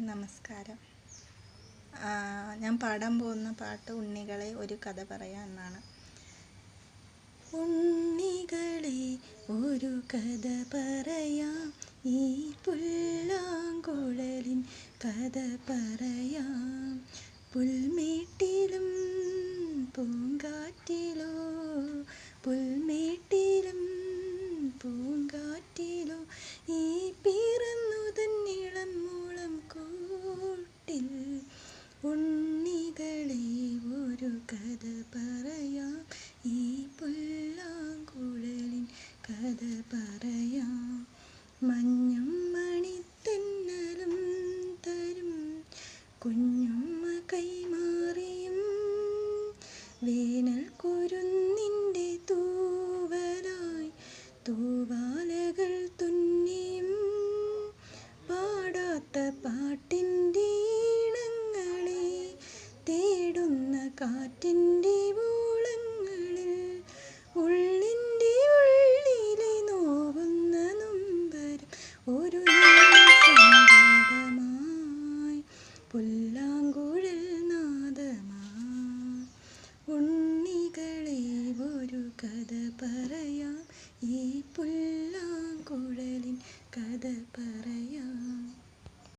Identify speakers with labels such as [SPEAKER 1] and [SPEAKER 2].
[SPEAKER 1] നമസ്കാരം. ഞാൻ പാടാൻ പോകുന്ന പാട്ട് ഉണ്ണികളെ ഒരു കഥ പറയാം എന്നാണ്. ഉണ്ണികളെ ഒരു കഥ പറയാം, ഈ പുല്ലാങ്കുഴലിൻ കഥ പറയാം. പുൽമേട്ടിലും പൂങ്കാറ്റിലോ, പുൽമേട്ടിലും പൂങ്കാറ്റിലോ, ഈ പിറന്നു തന്നിളം മൂളം കൂട്ടിൽ ഉണ്ണികളെ ഒരു കഥ പറയാം, ഈ പുല്ലാങ്കുഴലിൻ കഥ പറയാം. മഞ്ഞും മണിത്തെന്നലും തരും കുഞ്ഞുമ്മ കൈമാറിയും, വേനൽ കുരുന്നിൻ്റെ തൂവലായി തൂവാലകൾ തുന്നിയും, പാടാത്ത പാട്ടിൻ്റെ ഈണങ്ങളെ തേടുന്ന കാറ്റിൻ്റെ ഊളങ്ങളിൽ, ഉള്ളിൻ്റെ ഉള്ളിലെ നോവുന്ന നൊമ്പരം ഒരു സംഗീതമായി, പുല്ലാങ്കുഴൽ നാദമായി. ഉണ്ണികളെ ഒരു കഥ